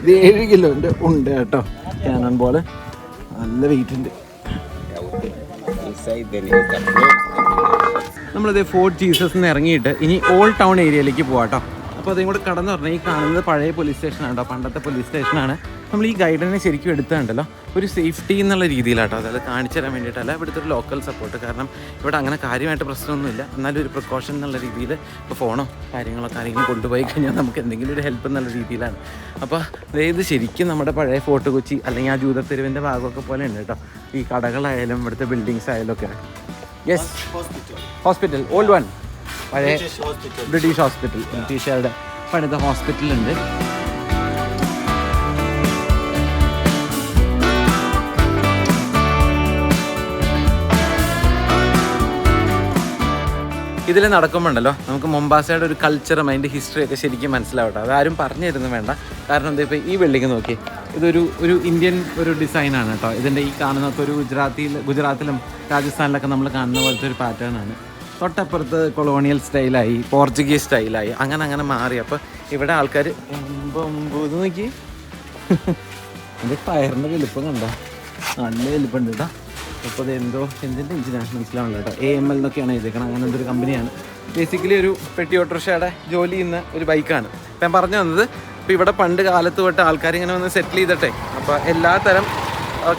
ഇത് 7 കിലോൻ്റെ ഉണ്ട് കേട്ടോ. ക്യാനൺ ബോൾ നല്ല വെയിറ്റ് ഉണ്ട്. നമ്മളിത് ഫോർട്ട് ജീസസ് നിന്ന് ഇറങ്ങിയിട്ട് ഇനി ഓൾഡ് ടൗൺ ഏരിയയിലേക്ക് പോകാം കേട്ടോ. അപ്പോൾ അതും കൂടെ കടന്നു പറഞ്ഞാൽ ഈ കാണുന്നത് പഴയ പോലീസ് സ്റ്റേഷനാണ് കേട്ടോ. പണ്ടത്തെ പോലീസ് സ്റ്റേഷനാണ്. നമ്മൾ ഈ ഗൈഡനെ ശരിക്കും എടുത്തുണ്ടല്ലോ ഒരു സേഫ്റ്റി എന്നുള്ള രീതിയിലാട്ടോ. അതായത് കാണിച്ചു തരാൻ വേണ്ടിയിട്ടല്ല, ഇവിടുത്തെ ഒരു ലോക്കൽ സപ്പോർട്ട്. കാരണം ഇവിടെ അങ്ങനെ കാര്യമായിട്ട് പ്രശ്നമൊന്നുമില്ല. എന്നാലും ഒരു പ്രിക്കോഷൻ എന്നുള്ള രീതിയിൽ ഇപ്പോൾ ഫോണോ കാര്യങ്ങളൊക്കെ ആരെങ്കിലും കൊണ്ടുപോയി കഴിഞ്ഞാൽ നമുക്ക് എന്തെങ്കിലും ഒരു ഹെൽപ്പ് എന്നുള്ള രീതിയിലാണ്. അപ്പോൾ അതായത് ശരിക്കും നമ്മുടെ പഴയ ഫോർട്ട് കൊച്ചി അല്ലെങ്കിൽ ആ ജൂതത്തെരുവിൻ്റെ ഭാഗമൊക്കെ പോലെ ഉണ്ട് കേട്ടോ. ഈ കടകളായാലും ഇവിടുത്തെ ബിൽഡിങ്സ് ആയാലും ഒക്കെ. യെസ്, ഹോസ്പിറ്റൽ, ഓൾഡ് വൺ, പഴയ ബ്രിട്ടീഷ് ഹോസ്പിറ്റൽ, ബ്രിട്ടീഷുകാരുടെ പണിത ഹോസ്പിറ്റലുണ്ട്. ഇതിൽ നടക്കുമ്പോണ്ടല്ലോ നമുക്ക് മൊംബാസയുടെ ഒരു കൾച്ചറും അതിൻ്റെ ഹിസ്റ്ററിയൊക്കെ ശരിക്കും മനസ്സിലാവട്ടെ. അതാരും പറഞ്ഞു തരുന്നു വേണ്ട. കാരണം എന്താ, ഇപ്പോൾ ഈ ബിൽഡിങ് നോക്കി, ഇതൊരു ഇന്ത്യൻ ഒരു ഡിസൈനാണ് കേട്ടോ. ഇതിൻ്റെ ഈ കാണുന്നൊക്കെ ഒരു ഗുജറാത്തിലും രാജസ്ഥാനിലൊക്കെ നമ്മൾ കാണുന്ന പോലത്തെ ഒരു പാറ്റേൺ ആണ്. തൊട്ടപ്പുറത്ത് കൊളോണിയൽ സ്റ്റൈലായി, പോർച്ചുഗീസ് സ്റ്റൈലായി, അങ്ങനെ മാറി. അപ്പോൾ ഇവിടെ ആൾക്കാർ ഇത് നോക്കി അത് ടയറിൻ്റെ വലുപ്പം കണ്ടോ, നല്ല വലുപ്പമുണ്ട് കേട്ടോ. അപ്പോൾ അത് എന്തിൻ്റെ എഞ്ചിനാണ് മനസ്സിലാവുന്നില്ല കേട്ടോ. AML എന്നൊക്കെയാണ് എഴുതിയേക്കണം. അങ്ങനെ എന്തൊരു കമ്പനിയാണ്. ബേസിക്കലി ഒരു പെട്ടി ഓട്ടോറിക്ഷയുടെ ജോലി ചെയ്യുന്ന ഒരു ബൈക്കാണ്. അപ്പം ഞാൻ പറഞ്ഞു വന്നത്, ഇപ്പോൾ ഇവിടെ പണ്ട് കാലത്ത് തൊട്ട് ആൾക്കാർ ഇങ്ങനെ വന്ന് സെറ്റിൽ ചെയ്തിട്ടെ, അപ്പോൾ എല്ലാ തരം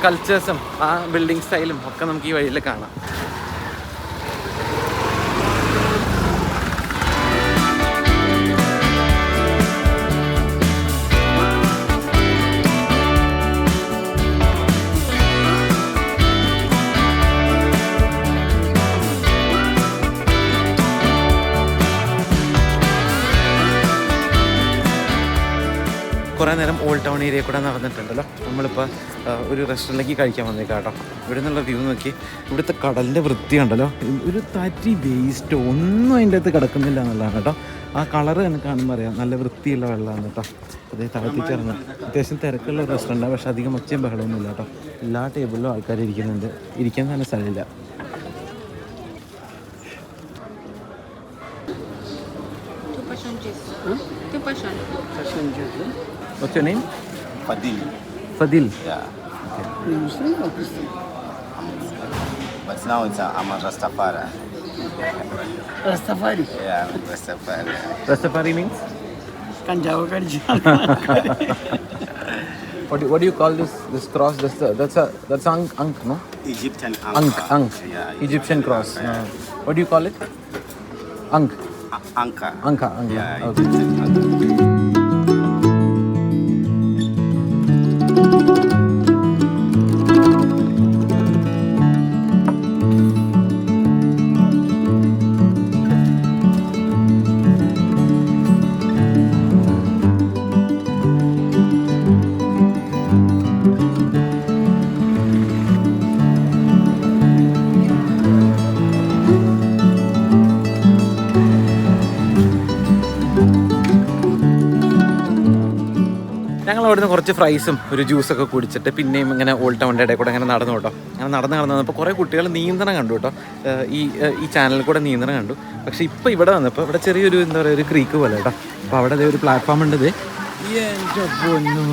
കൾച്ചേഴ്സും ആ ബിൽഡിംഗ് സ്റ്റൈലും ഒക്കെ നമുക്ക് ഈ വഴിയിൽ കാണാം. കുറേ നേരം ഓൾഡ് ടൗൺ ഏരിയ കൂടെ നടന്നിട്ടുണ്ടല്ലോ. നമ്മളിപ്പോൾ ഒരു റെസ്റ്റോറൻറ്റിലേക്ക് കഴിക്കാൻ വന്നേക്കാം കേട്ടോ. ഇവിടെ നിന്നുള്ള വ്യൂ നോക്കി, ഇവിടുത്തെ കടലിൻ്റെ വൃത്തിയുണ്ടല്ലോ, ഒരു തരി വേസ്റ്റോ ഒന്നും അതിൻ്റെ അകത്ത് കിടക്കുന്നില്ല എന്നുള്ളതാണ് കേട്ടോ. ആ കളറ് തന്നെ കാണുമ്പോൾ അറിയാം നല്ല വൃത്തിയുള്ള വെള്ളമാണ് കേട്ടോ. അതേ താഴ്ത്തിച്ചിറങ്ങി അത്യാവശ്യം തിരക്കുള്ള റെസ്റ്റോറൻറ്റാണ്. പക്ഷേ അധികം ഒച്ചയും ബഹളമൊന്നുമില്ല കേട്ടോ. എല്ലാ ടേബിളിലും ആൾക്കാർ ഇരിക്കുന്നുണ്ട്. ഇരിക്കാൻ തന്നെ സ്ഥലമില്ല. What's your name? Fadil. Fadil. Yeah. You Muslim or Christian? But now I'm a Rastafari. Rastafari. Yeah, I'm a Rastafari. Rastafari means? Kanjawa kadichu. What do you call this cross? That's ankh, no? Egyptian Ankh. Ankh. Yeah, Egyptian cross. Yeah. What do you call it? Ankh. Ankha. Ankha. Yeah, Okay. Egyptian Ankh. അവിടുന്ന് കുറച്ച് ഫ്രൈസും ഒരു ജ്യൂസൊക്കെ കുടിച്ചിട്ട് പിന്നെയും ഇങ്ങനെ old ടൗണിൻ്റെ ഇടയിൽ കൂടെ അങ്ങനെ നടന്നു കേട്ടോ. അങ്ങനെ നടന്ന് വന്നപ്പോൾ കുറേ കുട്ടികൾ നീന്തണം കണ്ടു കേട്ടോ. ഈ ചാനലിൽ കൂടെ നീന്തണം കണ്ടു. പക്ഷേ ഇപ്പോൾ ഇവിടെ വന്നപ്പോൾ ഇവിടെ ചെറിയൊരു എന്താ പറയുക ഒരു ക്രീക്ക് പോലെ കേട്ടോ. അപ്പോൾ അവിടെ ഒരു പ്ലാറ്റ്ഫോം ഉണ്ട്. എൻ്റെ പൊന്നു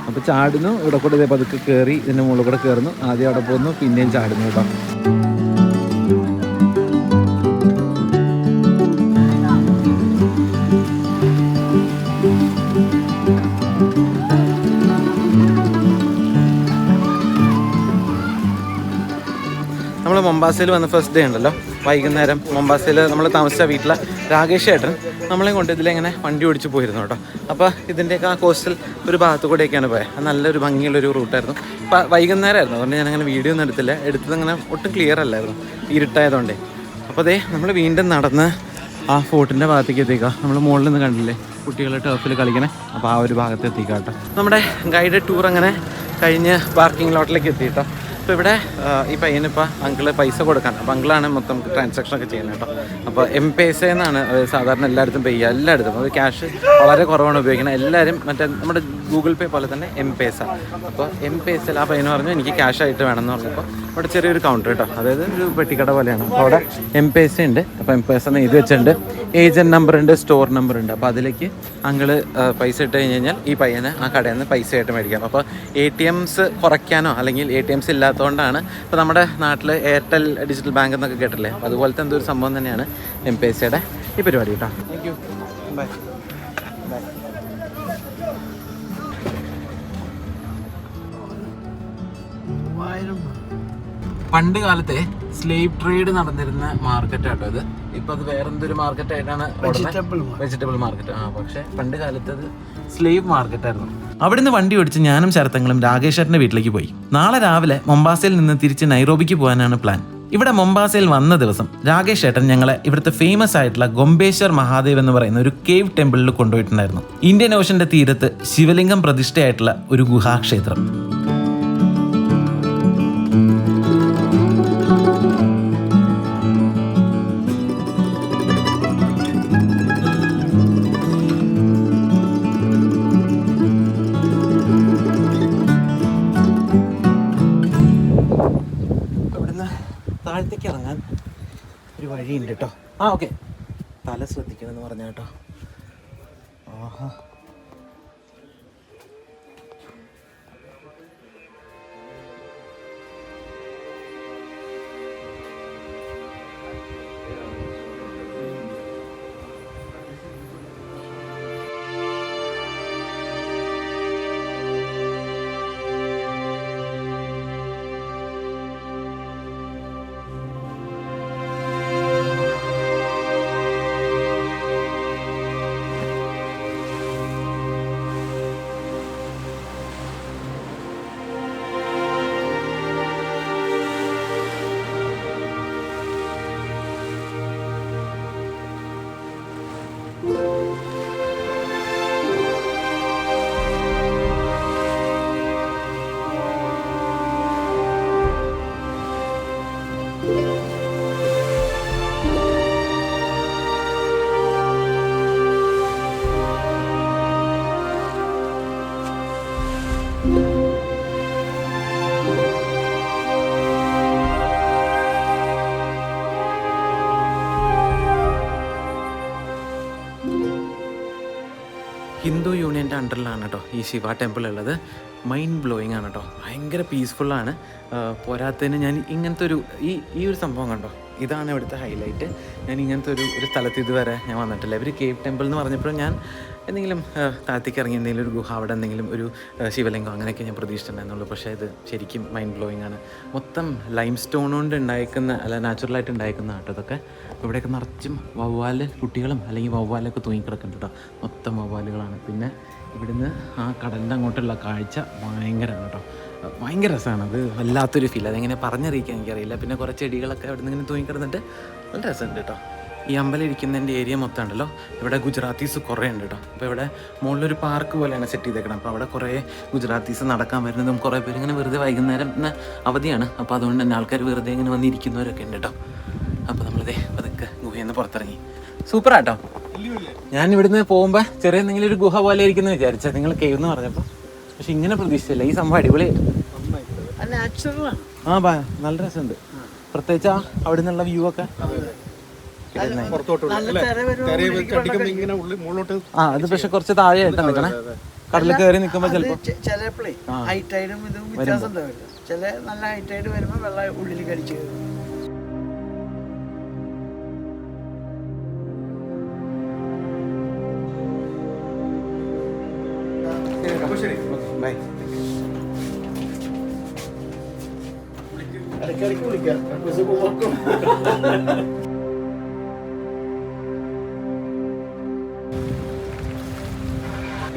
അപ്പോൾ ചാടുന്നു, ഇവിടെ കൂടെ ഇതേ പതുക്കെ കയറി ഇതിൻ്റെ മുകളിൽ കൂടെ കയറുന്നു, ആദ്യം അവിടെ പോകുന്നു, പിന്നെയും ചാടുന്നു കേട്ടോ. നമ്മൾ മൊംബാസയിൽ വന്ന ഫസ്റ്റ് ഡേ ഉണ്ടല്ലോ, വൈകുന്നേരം മൊംബാസയിൽ നമ്മൾ താമസിച്ച വീട്ടിലെ രാകേഷ് ചേട്ടൻ നമ്മളെ കൊണ്ട് ഇതിലെങ്ങനെ വണ്ടി ഓടിച്ച് പോയിരുന്നു കേട്ടോ. അപ്പോൾ ഇതിൻ്റെയൊക്കെ ആ കോസ്റ്റൽ ഒരു ഭാഗത്തു കൂടെയൊക്കെയാണ് പോയത്. അത് നല്ലൊരു ഭംഗിയുള്ളൊരു റൂട്ടായിരുന്നു. അപ്പോൾ വൈകുന്നേരമായിരുന്നു, അതുകൊണ്ട് ഞാനങ്ങനെ വീഡിയോ ഒന്നും എടുത്തില്ല. എടുത്തതങ്ങനെ ഒട്ടും ക്ലിയർ അല്ലായിരുന്നു, ഇരുട്ടായതുകൊണ്ടേ. അപ്പോൾ അതേ നമ്മൾ വീണ്ടും നടന്ന് ആ ഫോർട്ടിൻ്റെ ഭാഗത്തേക്ക് എത്തിക്കാം. നമ്മൾ മുകളിൽ നിന്ന് കണ്ടില്ലേ കുട്ടികൾ ടർഫിൽ കളിക്കണേ, അപ്പോൾ ആ ഒരു ഭാഗത്ത് എത്തിക്കാം കേട്ടോ. നമ്മുടെ ഗൈഡഡ് ടൂർ അങ്ങനെ കഴിഞ്ഞ് പാർക്കിംഗ് ലോട്ടിലേക്ക് എത്തിയിട്ടോ. അപ്പോൾ ഇവിടെ ഈ പയ്യനിപ്പോൾ അങ്കിള് പൈസ കൊടുക്കാൻ, അപ്പോൾ അങ്കിളാണ് മൊത്തം ട്രാൻസാക്ഷനൊക്കെ ചെയ്യുന്നത് കേട്ടോ. അപ്പോൾ M-Pesa എന്നാണ് സാധാരണ എല്ലായിടത്തും പേ ചെയ്യുക, എല്ലായിടത്തും. അത് ക്യാഷ് വളരെ കുറവാണ് ഉപയോഗിക്കുന്നത് എല്ലാവരും. മറ്റേ നമ്മുടെ ഗൂഗിൾ പേ പോലെ തന്നെ M-Pesa. അപ്പോൾ M-Pesa ആ പയ്യന് പറഞ്ഞു എനിക്ക് ക്യാഷ് ആയിട്ട് വേണമെന്ന് പറഞ്ഞപ്പോൾ ഇവിടെ ചെറിയൊരു കൗണ്ടർ കേട്ടോ, അതായത് ഒരു പെട്ടിക്കട പോലെയാണ്. അപ്പോൾ അവിടെ M-Pesa ഉണ്ട്. അപ്പോൾ M-Pesa എഴുതി വെച്ചിട്ടുണ്ട്, ഏജൻറ്റ് നമ്പർ ഉണ്ട്, സ്റ്റോർ നമ്പർ ഉണ്ട്. അപ്പോൾ അതിലേക്ക് അങ്കിള് പൈസ ഇട്ട് കഴിഞ്ഞ് കഴിഞ്ഞാൽ ഈ പയ്യന് ആ കടയിൽ നിന്ന് പൈസ ആയിട്ട് മേടിക്കാം. അപ്പോൾ ATMs കുറയ്ക്കാനോ അല്ലെങ്കിൽ ATMs ഇല്ലാത്തതുകൊണ്ടാണ് ഇപ്പോൾ നമ്മുടെ നാട്ടിൽ എയർടെൽ ഡിജിറ്റൽ ബാങ്ക് എന്നൊക്കെ കേട്ടില്ലേ, അപ്പോൾ അതുപോലത്തെ എന്തോ ഒരു സംഭവം തന്നെയാണ് M-Pesa'യുടെ ഈ പരിപാടി കേട്ടോ. Thank you, bye bye. പണ്ട് കാലത്തെ സ്ലേവ് ട്രേഡ് നടന്നിരുന്ന മാർക്കറ്റ് ആട്ടോ ഇത്. ഇപ്പൊ അത് വേറെന്തൊരു മാർക്കറ്റ് ആയിട്ടാണ്, വെജിറ്റബിൾ മാർക്കറ്റ്. പക്ഷെ പണ്ട് കാലത്ത് അത് സ്ലേവ് മാർക്കറ്റ് ആയിരുന്നു. അവിടുന്ന് വണ്ടി ഓടിച്ച് ഞാനും ശരത്തങ്ങളും രാകേഷ് ചേട്ടന്റെ വീട്ടിലേക്ക് പോയി. നാളെ രാവിലെ മൊംബാസയിൽ നിന്ന് തിരിച്ച് നൈറോബിക്ക് പോകാനാണ് പ്ലാൻ. ഇവിടെ മൊംബാസയിൽ വന്ന ദിവസം രാകേഷ് ചേട്ടൻ ഞങ്ങളെ ഇവിടുത്തെ ഫേമസ് ആയിട്ടുള്ള ഗൊംബേശ്വർ മഹാദേവ് എന്ന് പറയുന്ന ഒരു കേവ് ടെമ്പിളിൽ കൊണ്ടുപോയിട്ടുണ്ടായിരുന്നു. ഇന്ത്യൻ ഓഷന്റെ തീരത്ത് ശിവലിംഗം പ്രതിഷ്ഠയായിട്ടുള്ള ഒരു ഗുഹാക്ഷേത്രം. താഴത്തേക്ക് ഇറങ്ങാൻ ഒരു വഴിയുണ്ട് കേട്ടോ. ഓക്കെ, തല ശ്രദ്ധിക്കണമെന്ന് പറഞ്ഞ കേട്ടോ. ആഹാ, ഹിന്ദു യൂണിയൻ്റെ അണ്ടറിലാണ് കേട്ടോ ഈ ശിവ ടെമ്പിൾ ഉള്ളത്. മൈൻഡ് ബ്ലോയിങ് ആണ് കേട്ടോ, ഭയങ്കര പീസ്ഫുള്ളാണ്. പോരാത്തതിന് ഞാൻ ഇങ്ങനത്തെ ഈ ഒരു സംഭവം കണ്ടോ, ഇതാണ് ഇവിടുത്തെ ഹൈലൈറ്റ്. ഞാൻ ഇങ്ങനത്തെ ഒരു സ്ഥലത്ത് ഇതുവരെ ഞാൻ വന്നിട്ടില്ല. ഇവർ കേവ് ടെമ്പിൾ എന്ന് പറഞ്ഞപ്പോഴും ഞാൻ എന്തെങ്കിലും താഴത്തേക്ക് ഇറങ്ങി എന്തെങ്കിലും ഒരു ഗുഹ, അവിടെ എന്തെങ്കിലും ഒരു ശിവലിംഗം അങ്ങനെയൊക്കെ ഞാൻ പ്രതീക്ഷിച്ചിട്ടുണ്ടായിരുന്നുള്ളൂ. പക്ഷേ ഇത് ശരിക്കും മൈൻഡ് ബ്ലോയിങ് ആണ്. മൊത്തം ലൈം സ്റ്റോൺ കൊണ്ട് ഉണ്ടായിരിക്കുന്ന, അല്ല നാച്ചുറലായിട്ട് ഉണ്ടായിരിക്കുന്ന കേട്ടോ ഇതൊക്കെ. ഇവിടെയൊക്കെ നിറച്ചും വവ്വാല് കുട്ടികളും അല്ലെങ്കിൽ വവ്വാലൊക്കെ തൂങ്ങിക്കിടക്കുന്നുണ്ട് കേട്ടോ. മൊത്തം വവ്വാലുകളാണ്. പിന്നെ ഇവിടുന്ന് ആ കടലിൻ്റെ അങ്ങോട്ടുള്ള കാഴ്ച ഭയങ്കരമാണ് കേട്ടോ, ഭയങ്കര രസമാണ്. അത് വല്ലാത്തൊരു ഫീൽ, അതെങ്ങനെ പറഞ്ഞറിയിക്കാൻ എനിക്കറിയില്ല. പിന്നെ കുറേ ചെടികളൊക്കെ അവിടെ നിന്ന് ഇങ്ങനെ തൂങ്ങിക്കിടന്നിട്ട് നല്ല രസമുണ്ട് കേട്ടോ. ഈ അമ്പലം ഇരിക്കുന്നതിൻ്റെ ഏരിയ മൊത്തം ഉണ്ടല്ലോ, ഇവിടെ ഗുജറാത്തീസ് കുറേ ഉണ്ട് കേട്ടോ. അപ്പോൾ ഇവിടെ മുകളിലൊരു പാർക്ക് പോലെയാണ് സെറ്റ് ചെയ്തേക്കണം. അപ്പോൾ അവിടെ കുറേ ഗുജറാത്തീസ് നടക്കാൻ വരുന്നതും കുറേ പേര് ഇങ്ങനെ വെറുതെ വൈകുന്നേരം അവധിയാണ്, അപ്പോൾ അതുകൊണ്ട് തന്നെ ആൾക്കാർ വെറുതെ ഇങ്ങനെ വന്നിരിക്കുന്നവരൊക്കെ ഉണ്ട് കേട്ടോ. അപ്പോൾ നമ്മളിതേ പതുക്കെ ഗുഹയിൽ നിന്ന് പുറത്തിറങ്ങി. സൂപ്പറാട്ടോ. ഞാൻ ഇവിടുന്ന് പോകുമ്പോ ചെറിയ എന്തെങ്കിലും ഒരു ഗുഹ പോലെ ഇരിക്കുന്നു വിചാരിച്ച നിങ്ങൾ കേവ് എന്ന് പറഞ്ഞപ്പോ. പക്ഷെ ഇങ്ങനെ പ്രതീക്ഷിച്ചില്ല. ഈ സംഭവം അടിപൊളി. നല്ല രസമുണ്ട്. പ്രത്യേകിച്ച് അവിടെ നിന്നുള്ള വ്യൂ ഒക്കെ. അത് പക്ഷെ കുറച്ച് താഴെ ആയിട്ടാണ് നിൽക്കണേ. കടലിൽ കയറി നിൽക്കുമ്പോ ചിലപ്പോ ചിലപ്പോഴേ ഹൈറ്റൈഡും ഇതും വ്യത്യാസം ഉണ്ടാവില്ല. ചില നല്ല ഹൈറ്റൈഡ് വരുമ്പോ വെള്ളം ഉള്ളിലേക്ക് അടിച്ചു കയറും. ഇടയ്ക്കിടയ്ക്ക് വിളിക്കാം.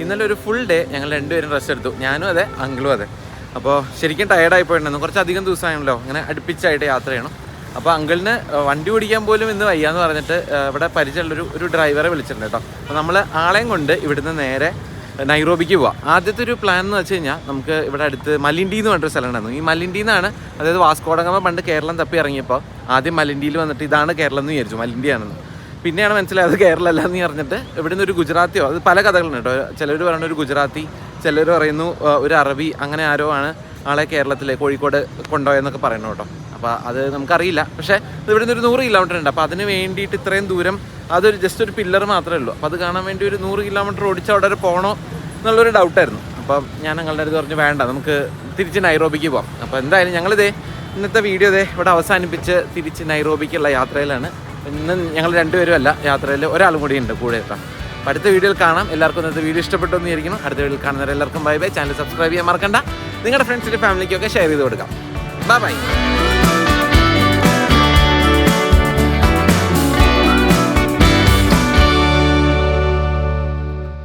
ഇന്നലെ ഒരു ഫുൾ ഡേ ഞങ്ങൾ രണ്ടുപേരും റെസ്റ്റ് എടുത്തു. ഞാനും അതെ, അങ്കിളും അതെ. അപ്പോൾ ശരിക്കും ടയർഡായി പോയിട്ടുണ്ടായിരുന്നു. കുറച്ചധികം ദിവസമാണല്ലോ അങ്ങനെ അടുപ്പിച്ചായിട്ട് യാത്ര ചെയ്യണം. അപ്പോൾ അങ്കിളിന് വണ്ടി ഓടിക്കാൻ പോലും ഇന്ന് വയ്യാന്ന് പറഞ്ഞിട്ട് ഇവിടെ പരിചയമുള്ളൊരു ഡ്രൈവറെ വിളിച്ചിട്ടുണ്ട് കേട്ടോ. അപ്പോൾ നമ്മൾ ആളെയും കൊണ്ട് ഇവിടുന്ന് നേരെ നൈറോബിക്ക് പോവാം. ആദ്യത്തെ ഒരു പ്ലാൻ എന്ന് വെച്ച് കഴിഞ്ഞാൽ നമുക്ക് ഇവിടെ അടുത്ത് മലിൻഡി എന്ന് പറഞ്ഞൊരു സ്ഥലം ഉണ്ടായിരുന്നു. ഈ മലിൻഡിയിൽ നിന്നാണ്, അതായത് വാസ്കോഡഗാമ പണ്ട് കേരളം തപ്പി ഇറങ്ങിയപ്പോൾ ആദ്യം മലിൻഡിയിൽ വന്നിട്ട് ഇതാണ് കേരളം എന്ന് വിചാരിച്ചു, മലിൻഡിയാണെന്ന്. പിന്നെയാണ് മനസ്സിലായത് കേരളമല്ല എന്ന് പറഞ്ഞിട്ട് ഇവിടുന്ന് ഒരു ഗുജറാത്തിയോ, അത് പല കഥകളുണ്ട് കേട്ടോ. ചിലർ പറയുന്ന ഒരു ഗുജറാത്തി, ചിലർ പറയുന്നു ഒരു അറബി, അങ്ങനെ ആരോ ആണ് ആളെ കേരളത്തിലെ കോഴിക്കോട് കൊണ്ടുപോയെന്നൊക്കെ പറയുന്നു കേട്ടോ. അപ്പോൾ അത് നമുക്കറിയില്ല. പക്ഷേ ഇവിടുന്ന് ഒരു 100 കിലോമീറ്റർ ഉണ്ട്. അപ്പോൾ അതിന് വേണ്ടിയിട്ട് ഇത്രയും ദൂരം, അതൊരു ജസ്റ്റ് ഒരു പില്ലർ മാത്രമേ ഉള്ളൂ. അപ്പോൾ അത് കാണാൻ വേണ്ടി ഒരു 100 കിലോമീറ്റർ ഓടിച്ച് അവിടെ വരെ പോകണോ എന്നുള്ളൊരു ഡൗട്ടായിരുന്നു. അപ്പം ഞാൻ ഞങ്ങളുടെ അടുത്ത് പറഞ്ഞു വേണ്ട, നമുക്ക് തിരിച്ച് നൈറോബിക്ക് പോകാം. അപ്പോൾ എന്തായാലും ഞങ്ങളിതേ ഇന്നത്തെ വീഡിയോ ഇവിടെ അവസാനിപ്പിച്ച് തിരിച്ച് നൈറോബിക്കുള്ള യാത്രയിലാണ്. ഇന്ന് ഞങ്ങൾ രണ്ടുപേരും അല്ല യാത്രയിൽ, ഒരാളും കൂടി ഉണ്ട് കൂടെ എത്താം. അപ്പോൾ അടുത്ത വീഡിയോയിൽ കാണാം. എല്ലാവർക്കും ഇന്നത്തെ വീഡിയോ ഇഷ്ടപ്പെട്ടു എന്ന് വിചാരിക്കണം. അടുത്ത വീഡിയോയിൽ കാണുന്നവരെല്ലാവർക്കും ബൈ ബൈ. ചാനൽ സബ്സ്ക്രൈബ് ചെയ്യാൻ മറക്കണ്ട. നിങ്ങളുടെ ഫ്രണ്ട്സിൻ്റെ ഫാമിലിക്കൊക്കെ ഷെയർ ചെയ്ത് കൊടുക്കാം. Bye bye.